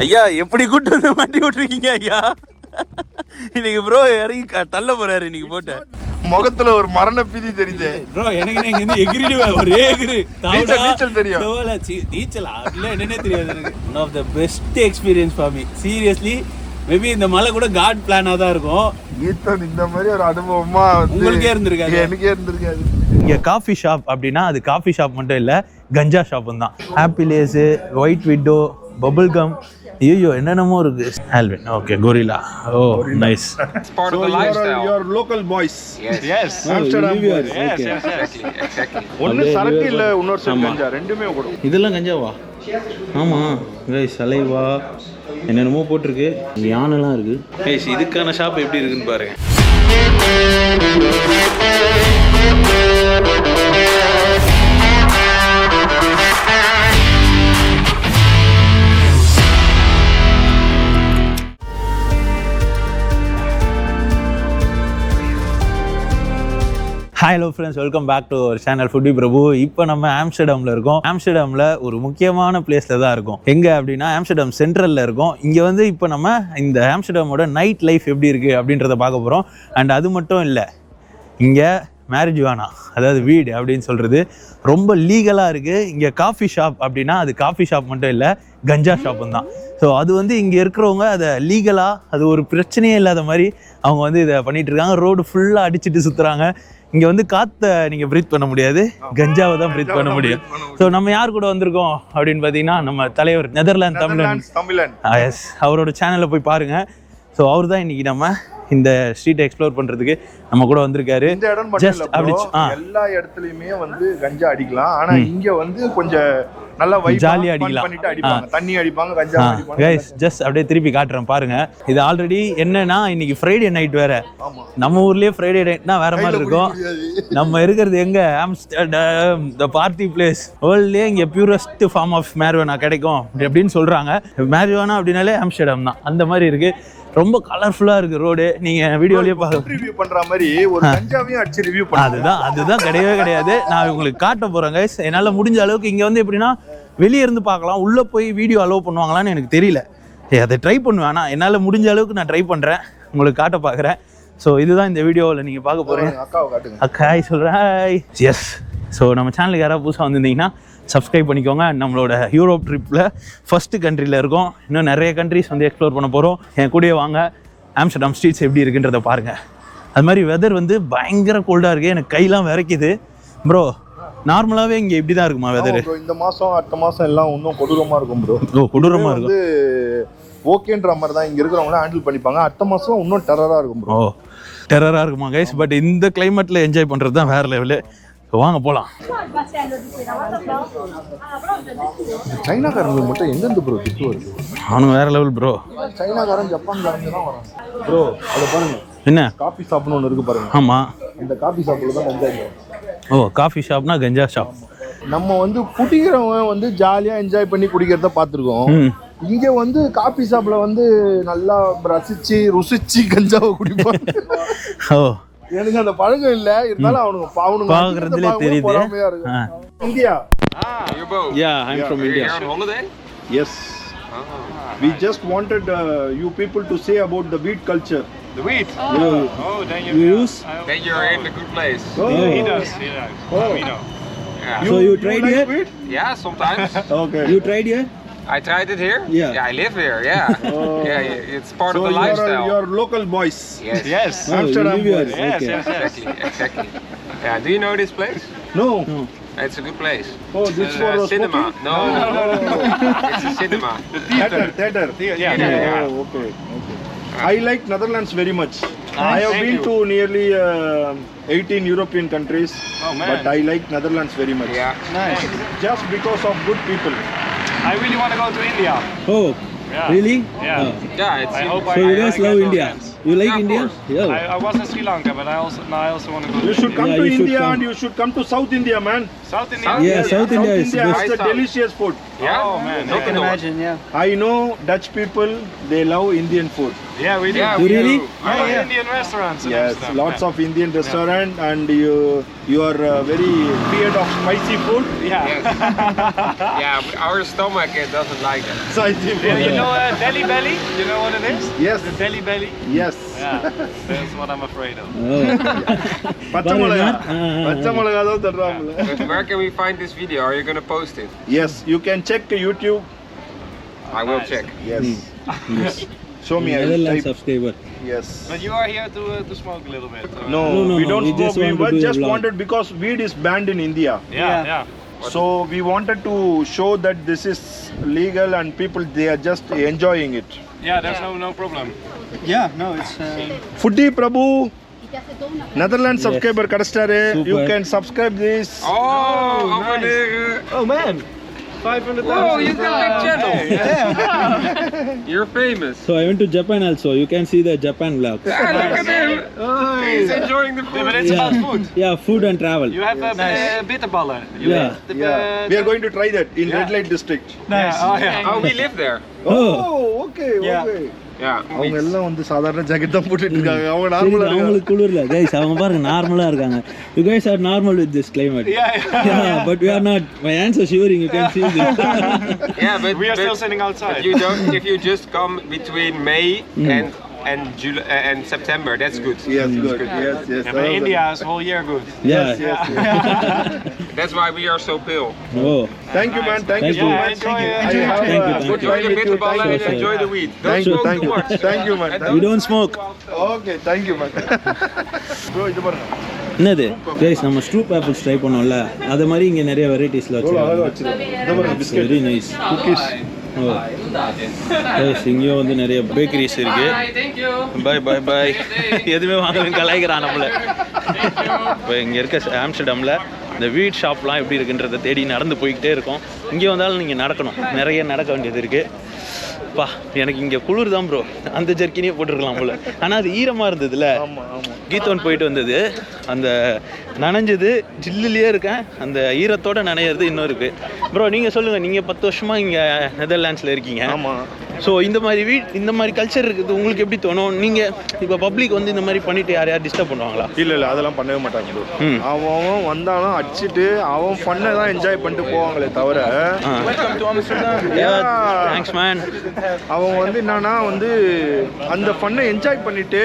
ஐயா எப்படி கூட்டு வந்து மாட்டி விட்டுருக்கீங்க ஐயா? இன்னைக்கு ப்ரோ இறங்கி தள்ள போறாரு இன்னைக்கு போட்ட முகத்துல ஒரு மரண பீதி தெரியுது ப்ரோ. எனக்கு இங்க எகிரிடுவேன் ஒரே எகிரி. நீச்சல் தெரியும். நீச்சலா இல்ல என்னன்னே தெரியாது எனக்கு. One of the best experience for me seriously. Maybe இந்த மலை கூட காட் பிளானா தான் இருக்கும். இந்த மாதிரி ஒரு அனுபவமா உங்களுக்கே இருந்திருக்காது? எனக்கே இருந்திருக்காது. இங்கே காஃபி ஷாப் அப்படின்னா அது காஃபி ஷாப் மட்டும் இல்லை, கஞ்சா ஷாப்பும் தான். ஹாப்பி லேஸு, ஒயிட் விட்டோ, பபுள் கம், ஐயோ என்னென்னமோ இருக்கு. Alvin, okay, gorilla, oh nice. Part of the lifestyle. Your local boys. Yes. Amsterdam boys. Yes, exactly. ஒன்னு சரக்கு இல்ல, இன்னொரு சரக்கு கஞ்சா, ரெண்டுமே ஓடும். இதெல்லாம் கஞ்சாவா? ஆமாம் கைஸ், சலைவா என்னென்னமோ போட்டிருக்கு, யானைலாம் இருக்கு. கைஸ் இதுக்கான ஷாப் எப்படி இருக்குன்னு பாருங்க. Hello friends, welcome back to our channel footy Prabhu. இப்போ நம்ம ஆம்ஸ்டர்டாமில் இருக்கோம். ஆம்ஸ்டர்டாமில் ஒரு முக்கியமான பிளேஸில் தான் இருக்கும். எங்கே அப்படின்னா ஆம்ஸ்டர்டாம் சென்ட்ரலில் இருக்கும். இங்கே வந்து இப்போ நம்ம இந்த ஆம்ஸ்டர்டாமோட நைட் லைஃப் எப்படி இருக்குது அப்படின்றத பார்க்க போகிறோம். அண்ட் அது மட்டும் இல்லை, இங்கே மேரிஜுவானா, அதாவது வீடு அப்படின்னு சொல்கிறது ரொம்ப லீகலாக இருக்குது. இங்கே காஃபி ஷாப் அப்படின்னா அது காஃபி ஷாப் மட்டும் இல்லை, கஞ்சா ஷாப்பும் தான். ஸோ அது வந்து இங்கே இருக்கிறவங்க அதை லீகலாக, அது ஒரு பிரச்சனையே இல்லாத மாதிரி அவங்க வந்து இதை பண்ணிகிட்டு இருக்காங்க. ரோடு ஃபுல்லாக அடிச்சுட்டு சுற்றுறாங்க. இங்கே வந்து காற்றை நீங்கள் ப்ரீத் பண்ண முடியாது, கஞ்சாவை தான் ப்ரீத் பண்ண முடியும். ஸோ நம்ம யார் கூட வந்திருக்கோம் அப்படின்னு பார்த்தீங்கன்னா, நம்ம தலைவர் நெதர்லாந்து தமிழன். எஸ், அவரோட சேனலில் போய் பாருங்கள். ஸோ அவர் தான் இன்றைக்கி நம்ம இந்த ஸ்ட்ரீட்டை எக்ஸ்ப்ளோர் பண்ணுறதுக்கு நம்ம கூட வந்திருக்காரு. இந்த இடம் மட்டும் இல்ல, எல்லா இடத்துலையுமே வந்து கஞ்சா அடிக்கலாம். ஆனால் இங்கே வந்து கொஞ்சம் நல்லா ஜாலியாக அடிக்கலாம், தண்ணி அடிப்பாங்க, கஞ்சா அடிப்பாங்க. கைஸ் ஜஸ்ட் அப்படியே திருப்பி காட்டுறேன் பாருங்க. இது ஆல்ரெடி என்னன்னா இன்னைக்கு ஃப்ரைடே நைட் வேற. நம்ம ஊர்லயே ஃப்ரைடே நைட்னா வேற மாதிரி இருக்கும். நம்ம இருக்கிறது எங்க, ஆம்ஸ்டர்டாம், த பார்ட்டி பிளேஸ். வேர்ல்ட்லயே இங்க பியூரஸ்ட் ஃபார்ம் ஆஃப் மேரிஜுவானா கிடைக்கும் அப்படின்னு சொல்றாங்க. மேரிஜுவானா அப்படின்னாலே ஆம்ஸ்டர்டாம் தான். அந்த மாதிரி இருக்கு. ரொம்ப கலர்ஃபுல்லா இருக்கு ரோடு. நீங்க வீடியோலயே ரிவ்யூ பண்ற மாதிரி ஒரு கஞ்சாவையும் அடிச்சு ரிவ்யூ பண்ணுங்க. அதுதான் கிடையவே கிடையாது. நான் உங்களுக்கு காட்ட போறேன் கைஸ். என்னால முடிஞ்ச அளவுக்கு இங்க வந்து எப்படின்னா வெளியே இருந்து பார்க்கலாம், உள்ள போய் வீடியோ அலோவ் பண்ணுவாங்களான்னு எனக்கு தெரியல. அதை ட்ரை பண்ணுவேன். ஆனால் என்னால் முடிஞ்ச அளவுக்கு நான் ட்ரை பண்ணுறேன், உங்களுக்கு காட்ட பார்க்குறேன். ஸோ இதுதான் இந்த வீடியோவில் நீங்கள் பார்க்க போகிறேன். அக்கா ஹாய் சொல்கிறேன். ஹாய். எஸ். ஸோ நம்ம சேனலுக்கு யாராவது புதுசாக வந்திருந்தீங்கன்னா சப்ஸ்கிரைப் பண்ணிக்கோங்க. நம்மளோட யூரோப் ட்ரிப்பில் ஃபஸ்ட்டு கண்ட்ரியில் இருக்கோம். இன்னும் நிறைய கண்ட்ரிஸ் வந்து எக்ஸ்ப்ளோர் பண்ண போகிறோம். என் கூடயே வாங்க. ஆம்ஸ்டர்டாம் ஸ்ட்ரீட்ஸ் எப்படி இருக்குன்றதை பாருங்கள். அது மாதிரி வெதர் வந்து பயங்கர கோல்டாக இருக்குது. எனக்கு கையெல்லாம் விரைக்குது ப்ரோ. நார்மலாகவே இங்கே இப்படி தான் இருக்குமா வெதர்? இந்த மாதம் அடுத்த மாதம் எல்லாம் இன்னும் கொடூரமாக இருக்கும் ப்ரோ. கொடூரமாக இருக்கும். ஓகேன்ற மாதிரி தான் இங்கே இருக்கிறவங்களாம் ஹேண்டில் பண்ணிப்பாங்க. அடுத்த மாதம் இன்னும் டெரராக இருக்கும் ப்ரோ. டெரராக இருக்குமா கைஸ்? பட் இந்த கிளைமேட்டில் என்ஜாய் பண்ணுறது தான் வேறு லெவலு. வாங்க போகலாம். சைனாக்காரங்களுக்கு மட்டும் எங்கேருந்து ப்ரோ திட்டு வருது? அவனுங்க வேறு லெவல் ப்ரோ. சைனாக்காரன் ஜப்பான்காரங்க தான் வரான் ப்ரோ. அதை பாருங்க, என்ன காஃபி ஷாப்னு ஒன்று இருக்குது பாருங்க. ஆமாம், இந்த காஃபி ஷாப்பில் தான் என்ஜாய் பண்ணுவோம். ஓ, காஃபி ஷாப்னா கஞ்சா ஷாப். நம்ம வந்து குடிக்கிறவங்க வந்து ஜாலியாக என்ஜாய் பண்ணி குடிக்கிறத பார்த்துருக்கோம். இங்கே வந்து காஃபி ஷாப்பில் வந்து நல்லா ரசிச்சு ருசிச்சு கஞ்சாவை குடிப்பாங்க. ஓ, எனக்கு அந்த பழக்கம் இல்லை, இருந்தாலும் அவனுங்க பார்க்கறதுல தெரியுது. India. You're both. Yeah, I'm from India. You're on holiday? Yes. We just wanted you people to say about the wheat culture. The wheat? Then you use? Then you're in a good place. He does. We know. Yeah. So you tried like here? Wheat? Yeah, sometimes. Okay. You tried here? I tried it here. Yeah. I live here. Yeah. Yeah, it's part of the lifestyle. You're local boys. Yes. Amsterdam boys. Yes. Exactly. Yeah. Do you know this place? No. It's a good place. Oh, this It's for a cinema. smoking? No. It's a cinema. Theater. Yeah. Oh, okay. I like Netherlands very much. I have been to nearly 18 European countries, but I like Netherlands very much. Yeah. Nice. Just because of good people. I really want to go to India. Oh, Yeah. really? Yeah. Yeah. It's I hope So you guys love get India? chance. You like Yeah, of India? course. Yeah. I was in Sri Lanka, but I also want to go. You to should come Yeah, to you should India come. and you should come to South India, man. South India. Yeah, South India is India best. has the South. delicious food. Yeah? Oh man, No, I can no. imagine. Yeah. I know Dutch people, they love Indian food. Yeah, we do. Yeah, Do we really? do. I like Indian restaurants. And Yes, stuff. lots of Indian restaurant and you are very feared of spicy food. Yeah. Yeah, but our stomach it doesn't like it. Spicy Yeah, food. you know Delhi belly? You know what it is? Yes. The Delhi belly? Yes. Yeah, that's what I'm afraid of. Oh. பச்சை மிளகா Ah, ah, பச்சை மிளகா தான் தர்றாங்களே. But where can we find this video? Are you gonna post it? Yes, you can check YouTube. I will Nice. check. Yes. Yes. Show me. I will Netherlands type. subscriber. Yes. But you are here to smoke a little bit. No, No, we no, don't we smoke. just We want to do a just vlog. wanted because weed is banned in India. Yeah. So we wanted to show that this is legal and people they are just enjoying it. Yeah, there's no problem. Yeah, no, it's. Foodie Prabhu, Netherlands subscriber kadastare. You Super. can subscribe this. Oh, over there. Oh man, 500,000. Oh, you got a big channel. You're famous. So I went to Japan also. You can see the Japan vlogs. Ah, look at him. He's enjoying the Yeah, food. but it's about food. Yeah, food and travel. You have bitterballen. Yeah. Yeah, we are going to try that in Red Light District. Nice. Oh yeah. Oh, we live there. Oh. Okay, Yeah. okay. Yeah. அவங்க எல்லாம் வந்து சாதாரண jacket தான் போட்டுட்டு இருக்காங்க. அவங்க சரி, நார்மலா இருக்காங்க. அவங்களுக்கு குளிர்ல கைஸ் அவங்க பாருங்க நார்மலா இருக்காங்க. You guys are normal with this climate. Yeah, but we are not. My hands are shivering. You can see this. Yeah, but We are still but sitting outside. if you just come between May and July and September, that's good. Yes, good. Yes, yes. Yeah, but India is whole year good. Yeah. Yes. That's why we are so pale. Oh. Thank you, man. Thank you so Yeah, much. enjoy it. I have Thank you, a thank good you. Enjoy time the with you. bitterballen Thank and you. enjoy the weed. Don't Thank you, smoke thank too you. much. Thank you, man. We don't smoke. Okay, thank you, man. Bro, இது பாருங்க. என்னது guys நம்ம ஸ்ட்ரூப் apples try பண்ணோம்ல அது மாதிரி இங்க நிறைய வெரைட்டிஸ்ல எவ்வளவு அழகா வச்சிருக்காங்க. வச்சிருக்காங்க. இது பாருங்க பிஸ்கட். Very nice cookies. ஓ கைஸ் இங்கேயும் வந்து நிறைய பேக்கரிஸ் இருக்கு. பை பை பை எதுவுமே வாங்கலன்னு கலாய்க்கிறான் நம்மள. இப்போ இங்கே இருக்க ஆம்ஸ்டர்டாமில் இந்த வீட் ஷாப்லாம் எப்படி இருக்குன்றதை தேடி நடந்து போய்கிட்டே இருக்கோம். இங்கே வந்தாலும் நீங்கள் நடக்கணும், நிறைய நடக்க வேண்டியது இருக்குது. பா எனக்கு இங்கே குளிர் தான் ப்ரோ, அந்த ஜர்க்கினே போட்டிருக்கலாம் போல. ஆனால் அது ஈரமாக இருந்ததுல கீத்தோன் போயிட்டு வந்தது, அந்த நனைஞ்சது ஜில்லுலேயே இருக்கேன், அந்த ஈரத்தோட நனையிறது இன்னும் இருக்குது. ப்ரோ நீங்கள் சொல்லுங்கள், நீங்கள் 10 வருஷமாக இங்கே நெதர்லாண்ட்ஸில் இருக்கீங்க. ஆமாம். ஸோ இந்த மாதிரி கல்ச்சர் இருக்குது உங்களுக்கு எப்படி தோணும்? நீங்கள் இப்போ பப்ளிக் வந்து இந்த மாதிரி பண்ணிட்டு யாரையாவது டிஸ்டர்ப் பண்ணுவாங்களா? இல்ல அதெல்லாம் பண்ணவே மாட்டாங்க bro. அவன் வந்தாலும் அடிச்சிட்டு அவன் ஃபன்னை தான் என்ஜாய் பண்ணிட்டு போவாங்களே தவிர தேங்க்ஸ் மேன். அவன் வந்து என்னன்னா வந்து அந்த ஃபன்னை என்ஜாய் பண்ணிட்டு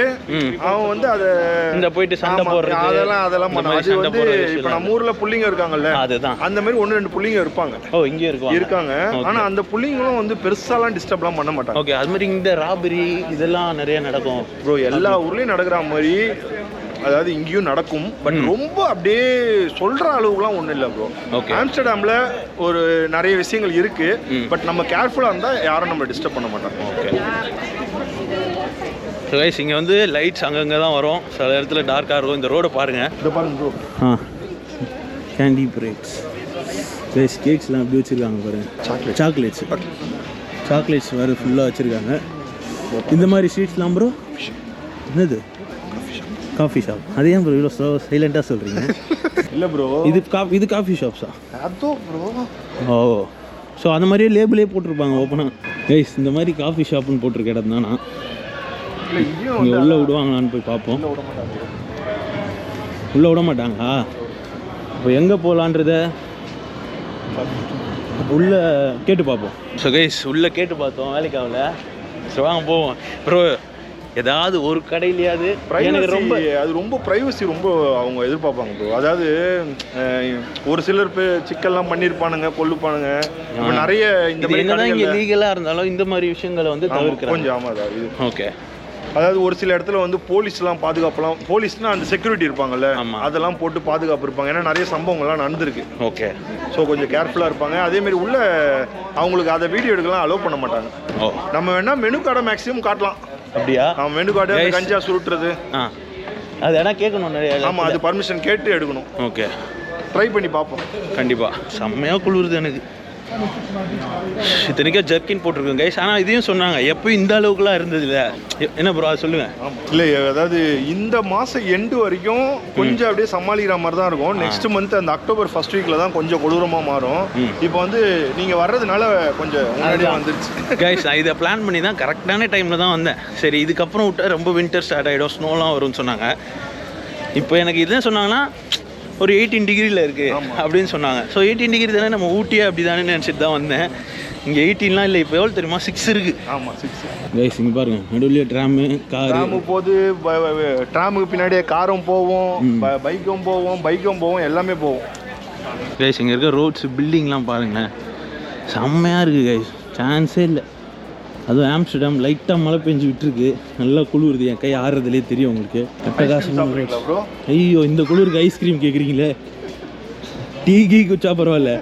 அவன் வந்து அதை இந்த போயிட்டு சண்டை போடுறது அதெல்லாம் இந்த மாதிரி அது சண்டை வந்து போடுற இப்ப விஷயம் நம்ம ஊர்ல புள்ளிங்க இருக்காங்கல்ல, அதுதான். அந்த மாதிரி 1-2 புள்ளிங்க இருப்பாங்க. ஓ இங்கே இருக்காங்க. ஆனா அந்த புள்ளிங்களும் வந்து பெருசாலாம் டிஸ்டர்ப்லாம் பண்ண மாட்டாங்க. ஓகே, அது மாதிரி இந்த ராபரி இதெல்லாம் நிறைய நடக்கும் ப்ரோ. எல்லா ஊர்லயும் நடக்கிற மாதிரி அதாவது இங்கேயும் நடக்கும். பட் ரொம்ப அப்படியே சொல்ற அளவுக்குலாம் ஒன்றும் இல்லை ப்ரோ. Okay. ஆம்ஸ்டர்டாம்ல ஒரு நிறைய விஷயங்கள் இருக்கு. பட் நம்ம கேர்ஃபுல்லாக இருந்தால் யாரும் நம்ம டிஸ்டர்ப் பண்ண மாட்டாங்க. ஓகே கைஸ், இங்கே வந்து லைட்ஸ் அங்கங்கே தான் வரும், சில இடத்துல டார்க்காக இருக்கும். இந்த ரோடை பாருங்கள். இதை பாருங்க ப்ரோ. கேண்டி பிரேக்ஸ் கைஸ், கேக்ஸ்லாம் எப்படி வச்சுருக்காங்க பாருங்கள். சாக்லேட்ஸ் வேறு ஃபுல்லாக வச்சுருக்காங்க. இந்த மாதிரி ஸ்வீட்ஸ்லாம் ப்ரோ என்னது? Coffee shop. அது ஏன் ப்ரோ இவ்வளோ சைலண்ட்டாக சொல்கிறீங்க? இல்லை ப்ரோ, இது காஃபி ஷாப்ஸா? அதோ ப்ரோ. ஓ, ஸோ அந்த மாதிரியே லேபிளே போட்டிருப்பாங்க ஓப்பனாக. கைஸ் இந்த மாதிரி காஃபி ஷாப்னு போட்டிருக்க இடம் தானா? இல்லை இங்கேயும் இங்கே உள்ளே விடுவாங்களான்னு போய் பார்ப்போம். விட மாட்டாங்க. உள்ளே விட மாட்டாங்களா? இப்போ எங்கே போகலான்றத உள்ளே கேட்டு பார்ப்போம். ஸோ கைஸ் உள்ளே கேட்டு பார்த்தோம், வேலைக்கு ஆகல. ஸோ வாங்க போவோம் ப்ரோ. ஏதாவது ஒரு கடையிலையாவது எனக்கு ரொம்ப அது ரொம்ப ப்ரைவசி ரொம்ப அவங்க எதிர்பார்ப்பாங்க ப்ரோ. அதாவது ஒரு சிலர் சிக்கல்லாம் பண்ணியிருப்பானுங்க, கொல்லுப்பானுங்க. இப்போ நிறைய இந்த மாதிரி என்னதான் இங்கே லீகலாக இருந்தாலும் இந்த மாதிரி விஷயங்களை வந்து தவிர்க்கிறாங்க கொஞ்சம். ஆமாம் அதான் இது. ஓகே, அதாவது ஒரு சில இடத்துல வந்து போலீஸ்லாம் பாதுகாப்புலாம், போலீஸ்னா அந்த செக்யூரிட்டி இருப்பாங்கல்ல, அதெல்லாம் போட்டு பாதுகாப்பு இருப்பாங்க. ஏன்னா நிறைய சம்பவங்கள்லாம் நடந்திருக்கு. ஓகே, ஸோ கொஞ்சம் கேர்ஃபுல்லாக இருப்பாங்க. அதேமாரி உள்ள அவங்களுக்கு அதை வீடியோ எடுக்கலாம் அலோவ் பண்ண மாட்டாங்க. ஓ, நம்ம வேணா மெனு கார்டை மேக்ஸிமம் காட்டலாம். அப்படியா? மெனு கார்டு, கஞ்சா சுருட்டுறது, அது என்ன கேட்கணும் நிறைய. ஆமாம், அது பர்மிஷன் கேட்டு எடுக்கணும். ஓகே, ட்ரை பண்ணி பார்ப்போம். கண்டிப்பாக. செம்மையாக குளிருது எனக்கு. இத்தனைக்கும் ஜர்க்கின் போட்டிருக்கோம் கைஸ். ஆனால் இதையும் சொன்னாங்க எப்பயும் இந்த அளவுக்குலாம் இருந்தது இல்லை. என்ன ப்ரோ அது சொல்லுங்கள். இல்லை, அதாவது இந்த மாதம் எண்டு வரைக்கும் கொஞ்சம் அப்படியே சமாளிக்கிற மாதிரி தான் இருக்கும். நெக்ஸ்ட் மந்த் அந்த அக்டோபர் ஃபர்ஸ்ட் வீக்கில் தான் கொஞ்சம் கொடூரமாக மாறும். இப்போ வந்து நீங்கள் வர்றதுனால கொஞ்சம் முன்னாடியே வந்துருச்சு கைஸ். நான் இதை பிளான் பண்ணி தான் கரெக்டான டைமில் தான் வந்தேன். சரி இதுக்கப்புறம் விட்டால் ரொம்ப வின்டர் ஸ்டார்ட் ஆகிடும், ஸ்னோலாம் வரும்னு சொன்னாங்க. இப்போ எனக்கு இதுதான் சொன்னாங்கன்னா ஒரு 18 டிகிரியில் இருக்குது அப்படின்னு சொன்னாங்க. ஸோ 18 டிகிரி தானே, நம்ம ஊட்டியே அப்படி தானே நினச்சிட்டு தான் வந்தேன். இங்கே 18லாம் இல்லை, இப்போ எவ்வளோ தெரியுமா, 6 இருக்குது. ஆமாம் 6. கைஸ் இங்கே பாருங்கள், நடுவுலேயே ட்ராமு ட்ராமு போகுது, ட்ராமுக்கு பின்னாடியே காரும் போவோம், பைக்கும் போவோம், எல்லாமே போவோம். கைஸ் இங்கே இருக்க ரோட்ஸ் பில்டிங்லாம் பாருங்களேன், செம்மையாக இருக்குது கைஸ், சான்ஸே இல்லை. அதுவும் ஆம்ஸ்டர்டாம் லைட்டாக மழை பெஞ்சு விட்டுருக்கு, நல்லா குளிருது. என் கை ஆறுறதுலேயே தெரியும் உங்களுக்கு. ப்ரோ ஐயோ இந்த குளிருக்கு ஐஸ்கிரீம் கேட்குறீங்களே. டீ குச்சா பரவாயில்ல,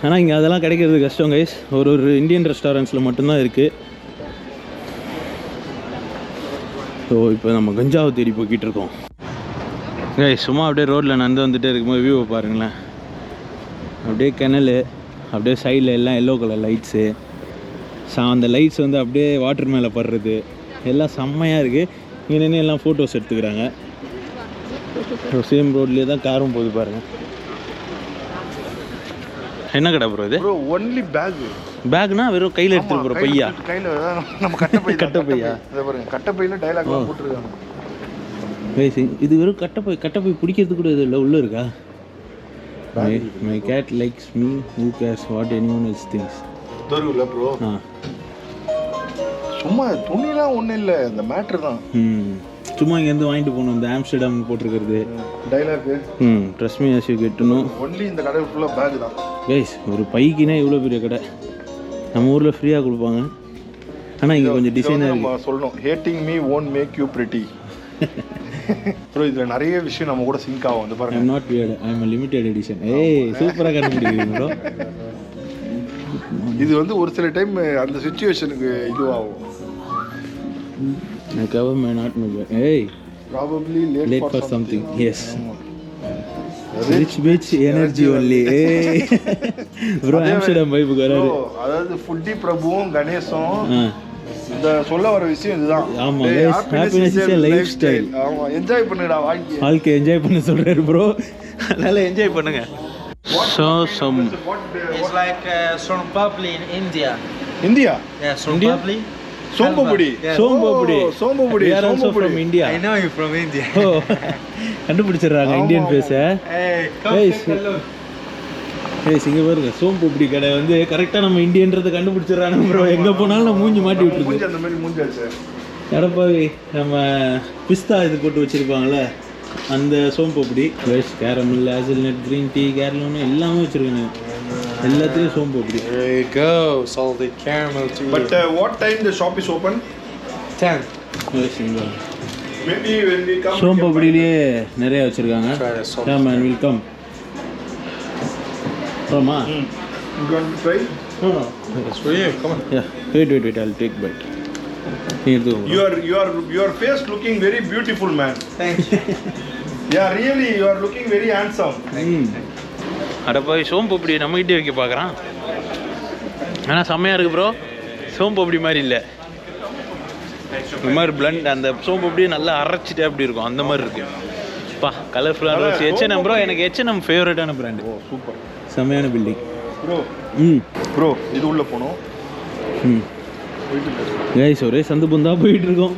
ஆனால் இங்கே அதெல்லாம் கிடைக்கிறது கஷ்டம் கைஸ். ஒரு இந்தியன் ரெஸ்டாரண்ட்ஸில் மட்டும்தான் இருக்குது. ஸோ இப்போ நம்ம கஞ்சாவை தேடி போய்கிட்டு இருக்கோம் கைஸ். சும்மா அப்படியே ரோட்டில் நடந்து வந்துகிட்டே இருக்கும்போது வியூவை பாருங்களேன். அப்படியே கிணல், அப்படியே சைடில் எல்லாம் எல்லோ கலர் லைட்ஸு. அந்த லைட்ஸ் வந்து அப்படியே வாட்டர் மேலே படுறது, எல்லாம் செம்மையாக இருக்குது. இங்கே நின்று எல்லாம் ஃபோட்டோஸ் எடுத்துக்கிறாங்க. சேம் ரோட்லேயே தான் காரும் போகுது பாருங்கள். என்ன கடை ப்ரோ இது? ப்ரோ ஒன்லி பேக்னா வெறும் கையில் எடுத்துகிட்டு போகிற பையா? கையில் நம்ம கட்டப்பை. கட்டப்பையா? இதை பாருங்க, கட்டப்பையில் டைலாக்லாம் போட்டுருக்காங்க. இது வெறும் கட்டப்பை பிடிக்கிறது கூட இது இல்லை, உள்ளே இருக்கா? My cat likes me, who cares what anyone else thinks. தெருவில் ப்ரோ சும்மா துணிலாம் ஒன்றும் இல்லை, இந்த மேட்ரு தான். சும்மா இங்கேருந்து வாங்கிட்டு போகணும். இந்த ஆம்ஸ்டர்டாம் போட்டிருக்கிறது dialogue. Trust me as you get to know. Only இந்த கடை ஃபுல்லாக பேக் தான் கைஸ். ஒரு பைக்குனா இவ்வளோ பெரிய கடை. நம்ம ஊரில் ஃப்ரீயாக கொடுப்பாங்க, ஆனால் இங்கே கொஞ்சம் டிசைனாக நம்ம சொல்லணும். Hating me won't make you pretty. Bro இதில் நிறைய விஷயம் நம்ம கூட சிங்க் ஆகும். வந்து பாருங்க, I'm not weird, I'm a limited edition. ஏய் சூப்பராக கண்டுபிடிக்கிறீங்க ப்ரோ. இது வந்து ஒரு சில டைம் அந்த சிச்சுவேஷனுக்கு இதுவாகும். My cover may not know. Hey, probably late for something. Yes. Rich bitch energy only. Hey. Bro Amsterdam vibe வராரு. அதாவது ஃபுட்டி பிரபுவும் கணேஷும் இந்த சொல்ல வர விஷயம் இதுதான். ஆமா happiness is a lifestyle. ஆமா என்ஜாய் பண்ணுடா வாழ்க்கை. வாழ்க்கை என்ஜாய் பண்ண சொல்றாரு ப்ரோ. நல்லா என்ஜாய் பண்ணுங்க. So some it's like Sonpapli in India. India? Yeah, Sonpapli. Sompapudi. Sompapudi. Sompapudi. We are also from India. I know you from India. Oh. கண்டுபிடிச்சிடுறாங்க Indian ஃபேஸ. இங்கே பாருங்க, சோம்பப்படி கடை வந்து கரெக்டாக நம்ம இந்தியன்றதை கண்டுபிடிச்சிடுறாங்க ப்ரோ. எங்கே போனாலும் நம்ம மூஞ்சி மாட்டி விட்டுருக்கு. அந்த மாதிரி மூஞ்சாச்சு எடப்பாவி நம்ம பிஸ்தா இது போட்டு வச்சுருப்பாங்களே அந்த சோம்பப்படி. Rice, caramel, hazelnut, green tea, கேரளோன்னு எல்லாமே வச்சுருக்காங்க. எல்லாத்துலேயும் சோம்பப்படி. There you go, salted caramel tea. But what time the shop is open? 10. Maybe when we come. சோம்பப்படியிலேயே நிறைய வச்சுருக்காங்க. Yeah man, will come. Roma? You going to try? No. It's for you. Come on. Yeah. Wait. I'll take bite. Your face looking very beautiful, man. Thank you. Yeah, really, you are looking very handsome. அடப்பாவி சோம்பப்படி நம்மகிட்டே வைக்க பார்க்குறான். ஆனால் செம்மையாக இருக்குது bro. சோம்பப்படி மாதிரி இல்லை, இந்த மாதிரி பிளண்ட். அந்த சோம்பப்படியே நல்லா அரைச்சிட்டே அப்படி இருக்கும், அந்த மாதிரி இருக்குது. பா கலர்ஃபுல்லாக ரோஸ். H&M ப்ரோ, எனக்கு H&M ஃபேவரட்டான பிராண்டு. ஓ சூப்பர், செம்மையான பில்டிங் ப்ரோ. ப்ரோ இது உள்ளே போனோம். கைஸ் ஒரே சந்து புந்தா போயிட்டு இருக்கோம்.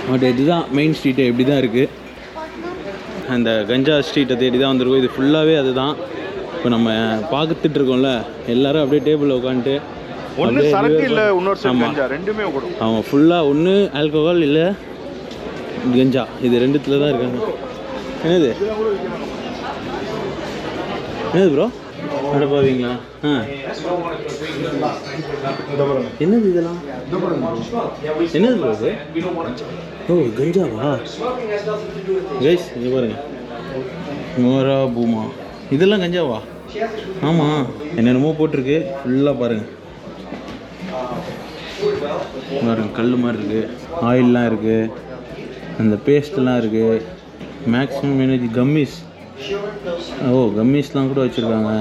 பட் இதுதான் மெயின் ஸ்ட்ரீட்டு, எப்படி தான் இருக்குது. அந்த கஞ்சா ஸ்ட்ரீட்டை தேடி தான் வந்திருக்கோம். இது ஃபுல்லாகவே அதுதான். இப்போ நம்ம பார்த்துட்டு இருக்கோம்ல, எல்லாரும் அப்படியே டேபிளில் உட்காந்துட்டு ஒன்று சரக்கு இல்லை, இன்னொரு சைடு கஞ்சா, ரெண்டுமே கூட. ஆமாம், ஃபுல்லாக ஒன்று ஆல்கஹால் இல்லை கஞ்சா, இது ரெண்டுத்துல தான் இருக்காங்க. என்னது ப்ரோ? அடப்பாவீங்களா? என்னது இதெல்லாம்? என்னது ப்ரோ இது? ஓ கஞ்சாவா? கைஸ் இங்கே பாருங்க, மோரா பூமா, இதெல்லாம் கஞ்சாவா? ஆமாம், என்னென்னமோ போட்டிருக்கு ஃபுல்லாக பாருங்கள். பாருங்க கல் மாதிரி இருக்குது, ஆயிலெலாம் இருக்குது, அந்த பேஸ்ட்லாம் இருக்குது, மேக்ஸிமம் எனர்ஜி கம்மிஸ். ஓ கம்மிஸ்லாம் கூட வச்சுருக்காங்க.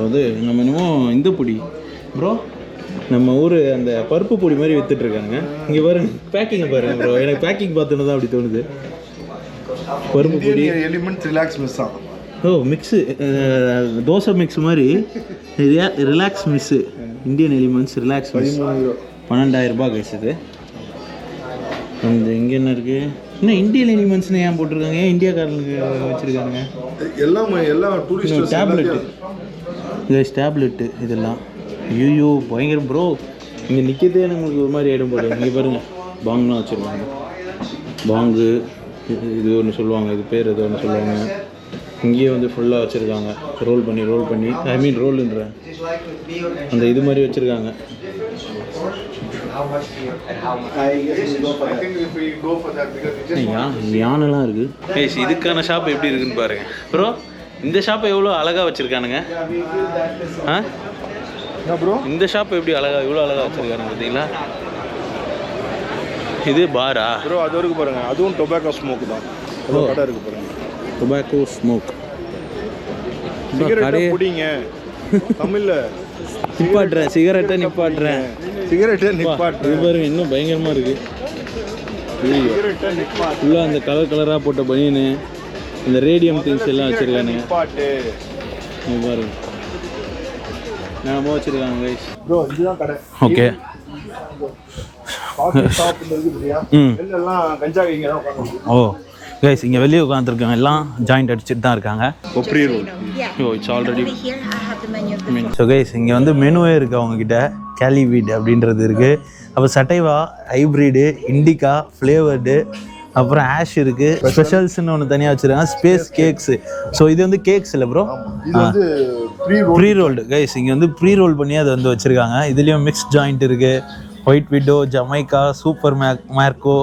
அது நம்ம என்னமோ இந்த பொடி ப்ரோ, நம்ம ஊர் அந்த பருப்பு பொடி மாதிரி வித்துட்ருக்காங்க. இங்கே பாருங்க, பேக்கிங்கை பாருங்க ப்ரோ. எனக்கு பேக்கிங் பார்த்தோன்னு தான் அப்படி தோணுது. பருப்பு பொடி எலிமெண்ட் ரிலாக்ஸ் மிஸ் ஆகும். ஓ மிக்ஸு, தோசை மிக்ஸ் மாதிரி relax mix. Indian elements relax mix 12,000 ரூபாய் கிடைச்சது. அந்த இங்கே என்ன இருக்குது? இன்னும் இந்தியன் எலிமெண்ட்ஸ்னு ஏன் போட்டிருக்காங்க? ஏன் இந்தியாக்காரங்களுக்கு வச்சுருக்காங்க? எல்லாம் டூரிஸ்ட் டேப்லெட்டு, டேப்லெட்டு இதெல்லாம். ஐயோ பயங்கரம் ப்ரோ. இங்கே நிற்கிறதே நம்மளுக்கு ஒரு மாதிரி ஆகிடும் போல. இங்கே பாருங்கள், பாங்லாம் வச்சுருக்காங்க. பாங்கு இது ஒன்று சொல்லுவாங்க, இது பேர் ஏதோ ஒன்று சொல்லுவாங்க. இங்கேயே வந்து ஃபுல்லாக வச்சுருக்காங்க, ரோல் பண்ணி ஐ மீன் ரோலுன்ற அந்த இது மாதிரி வச்சுருக்காங்க. யானைலாம் இருக்குது. இதுக்கான ஷாப் எப்படி இருக்குன்னு பாருங்க ப்ரோ. இந்த ஷாப்பை எவ்வளோ அழகாக வச்சுருக்கானுங்க. ப்ரோ இந்த ஷாப் எப்படி இவ்வளோ அழகாக வச்சுருக்கானுங்க பார்த்தீங்களா? இது பாரா ப்ரோ? அது வரைக்கும் பாருங்க, அதுவும் டொபாக்கோ ஸ்மோக் தான். கடை இருக்கு பாருங்க, டொபாக்கோ ஸ்மோக். சிகரெட் குடிங்க. தமிழ்ல நிப்பாட்டுறேன், சிகரெட்டை நிப்பாட்டுறேன். இது பாருங்க, இன்னும் பயங்கரமாக இருக்குது. ஃபுல்லாக அந்த கலராக போட்ட பனியனு, இந்த ரேடியம் திங்ஸ் எல்லாம் வச்சுருக்கானுங்க. பாருங்க என்னமோ வச்சுருக்காங்க கைஸ். ப்ரோ இதுதான் கடை. ஓகே. காஃபி ஷாப் இருக்குதுயா. எல்லாம் கஞ்சா இங்க தான் உட்கார்ந்து. ஓ கைஸ், இங்கே வெளியே உட்காந்துருக்காங்க எல்லாம் ஜாயிண்ட் அடிச்சுட்டு தான் இருக்காங்க. கொப்ரி roll. Oh it's already. So guys, இங்கே வந்து மெனுவே இருக்குது அவங்கக்கிட்ட. கேலிவீட் அப்படின்றது இருக்குது. அப்புறம் சட்டைவா, ஹைப்ரிடு, இண்டிகா, ஃப்ளேவர்டு, அப்புறம் ஆஷ் இருக்குது. ஸ்பெஷல்ஸ்னு ஒன்று தனியாக வச்சுருக்காங்க. Space cakes. ஸோ இது வந்து கேக்ஸ் இல்லை ப்ரோ, இது வந்து ப்ரீ ரோல்டு கைஸ். இங்கே வந்து ப்ரீ ரோல் பண்ணி அதை வந்து வச்சுருக்காங்க. இதுலேயும் மிக்ஸ் ஜாயிண்ட் இருக்குது. White widow, Jamaica, super Marco,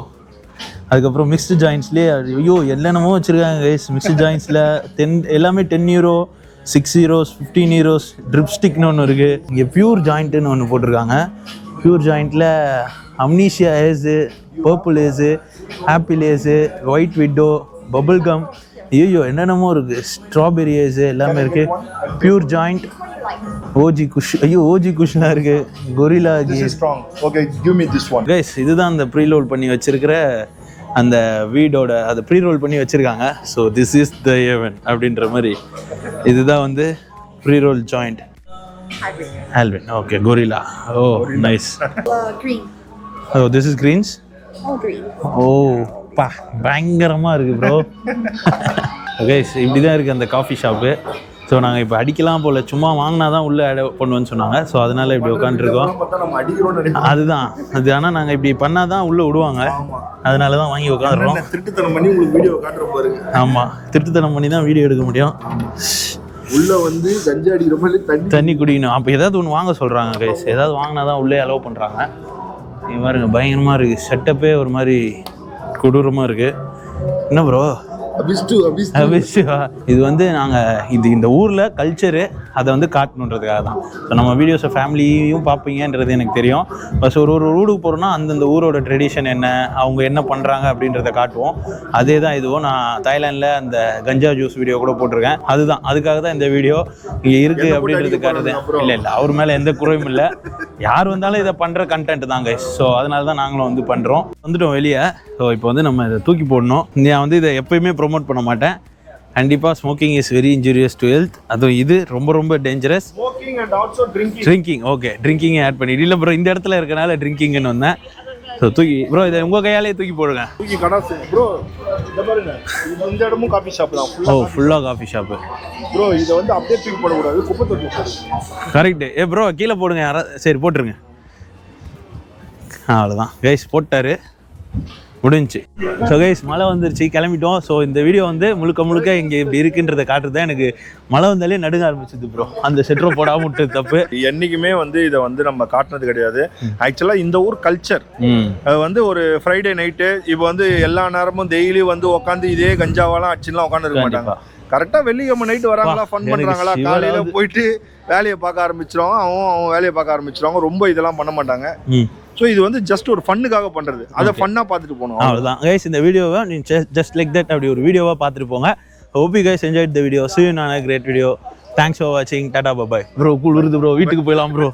அதுக்கப்புறம் மிக்ஸ்டு ஜாயின்ட்ஸ்லேயே ஐயோ என்னென்னமோ வச்சுருக்காங்க கைஸ். மிக்ஸ்டு ஜாயின்ட்ஸில் எல்லாமே 10 யூரோ, 6 யூரோஸ், 15 யூரோஸ். ட்ரிப் ஸ்டிக்னு ஒன்று இருக்குது. இங்கே பியூர் ஜாயிண்ட்டுன்னு ஒன்று போட்டிருக்காங்க. பியூர் ஜாயிண்ட்டில் amnesia haze, purple haze, apple haze, white widow, bubble gum, ஐயோ என்னென்னமோ இருக்குது. ஸ்ட்ராபெரி ஏஸு எல்லாமே இருக்குது. Pure joint, OG kush. ஐயோ ஓஜி குஷ்லாம் இருக்குது. Gorilla guys. இதுதான் அந்த ப்ரீலோட் பண்ணி வச்சிருக்கிற அந்த வீடோட அதை ப்ரீரோல் பண்ணி வச்சுருக்காங்க. So this is the Avon அப்படின்ற மாதிரி. இதுதான் வந்து preroll joint. Alvin. Okay, gorilla. Oh nice. Green. Oh this is greens. All green. ஓ பா பயங்கரமாக இருக்குது ப்ரோ. ஓகே, இப்படி தான் இருக்குது அந்த காஃபி ஷாப்பு. ஸோ நாங்கள் இப்போ அடிக்கலாம் போல், சும்மா வாங்கினா தான் உள்ளே பண்ணுவோன்னு சொன்னாங்க. ஸோ அதனால் இப்படி உட்காந்துருக்கோம். அதுதான் அது. ஆனால் நாங்கள் இப்படி பண்ணால் தான் உள்ளே விடுவாங்க. அதனால தான் வாங்கி உட்காந்துருக்கோம். திருட்டுத்தனம் பண்ணி உங்களுக்கு வீடியோ காட்டுற பாருங்க. ஆமாம், திருட்டுத்தனம் பண்ணி தான் வீடியோ எடுக்க முடியும். உள்ள வந்து கஞ்சா அடிக்கிற மாதிரி தண்ணி குடிக்கணும். அப்போ ஏதாவது ஒன்று வாங்க சொல்கிறாங்க கைஸ். ஏதாவது வாங்கினா தான் உள்ளே அலோவ் பண்ணுறாங்க. நீ பாருங்க பயங்கரமாக இருக்குது. செட்டப்பே ஒரு மாதிரி கொடூரமாக இருக்குது. என்ன ப்ரோ? இது வந்து நாங்கள் இந்த ஊரில் கல்ச்சரு அதை வந்து காட்டணுன்றதுக்காக தான். ஸோ நம்ம வீடியோஸை ஃபேமிலியும் பார்ப்பீங்கன்றது எனக்கு தெரியும். ப்ளஸ் ஒரு ஊருக்கு போகிறோன்னா அந்தந்த ஊரோட ட்ரெடிஷன் என்ன, அவங்க என்ன பண்ணுறாங்க அப்படின்றத காட்டுவோம். அதே தான் இதுவும். நான் தாய்லாண்டில் அந்த கஞ்சா ஜூஸ் வீடியோ கூட போட்டிருக்கேன். அதுக்காக தான் இந்த வீடியோ இங்கே இருக்குது அப்படின்றதுக்காக. இல்லை அவர் மேலே எந்த குறையும் இல்லை. யார் வந்தாலும் இதை பண்ணுற கண்டென்ட் தான் கைஸ். ஸோ அதனால தான் நாங்களும் வந்து பண்ணுறோம். வந்துட்டோம் வெளியே. ஸோ இப்போ வந்து நம்ம இதை தூக்கி போடணும். நான் வந்து இதை எப்போயுமே ப்ரொமோட் பண்ண மாட்டேன். கண்டிப்பாக smoking is very injurious to health. அதுவும் இது ரொம்ப ரொம்ப dangerous. Drinking okay, drinking add பண்ணி இல்லை ப்ரோ. இந்த இடத்துல இருக்கனால ட்ரிங்கிங்னு வந்தேன். ஸோ தூக்கி ப்ரோ இதை உங்கள் கையாலே தூக்கி போடுங்க. தூக்கி கடாசு ப்ரோ. இத பாருங்க, இந்த இடமும் காஃபி ஷாப் தான். ஓ ஃபுல்லாக காஃபி ஷாப்பு ப்ரோ. இதை வந்து அப்படியே தூக்கி போடக்கூடாது, குப்பை தொட்டி போடுங்க. கரெக்டு. ப்ரோ கீழே போடுங்க யாராவது. சரி போட்டுருங்க. அவ்வளோதான் கைஸ், போட்டார், முடிஞ்சு. ஸோ கைஸ் மழை வந்துருச்சு, கிளம்பிட்டோம். ஸோ இந்த வீடியோ வந்து முழுக்க இங்கே இப்படி இருக்குன்றதை காட்டுறது தான். எனக்கு மழை வந்தாலே நடுங்க ஆரம்பிச்சது ப்ரோ. அந்த செட்ரோ போடாமல் விட்டது தப்பு. என்றைக்குமே வந்து இதை வந்து நம்ம காட்டினது கிடையாது. ஆக்சுவலாக இந்த ஊர் கல்ச்சர் வந்து ஒரு ஃப்ரைடே நைட்டு இப்போ வந்து எல்லா நேரமும் டெய்லி வந்து உட்காந்து இதே கஞ்சாவெல்லாம் அடிச்சுலாம் உட்காந்துருக்க மாட்டாங்க. கரெக்டாக வெள்ளிக்கிழமை நைட்டு வராங்களா, ஃபன் பண்ணுறாங்களா, காலையில் போயிட்டு வேலையை பார்க்க ஆரம்பிச்சிருவாங்க. அவன் வேலையை பார்க்க ஆரம்பிச்சிருவாங்க. ரொம்ப இதெல்லாம் பண்ண மாட்டாங்க. ஸோ இது வந்து ஜஸ்ட் ஒரு ஃபன்னுக்காக பண்ணுறது. அதை ஃபன்னாக பார்த்துட்டு போகணும். அவ்வளோதான் கைஸ். இந்த வீடியோவை நீங்கள் ஜஸ்ட் லைக் தட் அப்படி ஒரு வீடியோவாக பார்த்துட்டு போங்க. Hope you guys enjoyed the video. See you in a great video. Thanks for வாட்சிங். டாடா பாய் ப்ரோ. குளிருது ப்ரோ, வீட்டுக்கு போயிடலாம் ப்ரோ.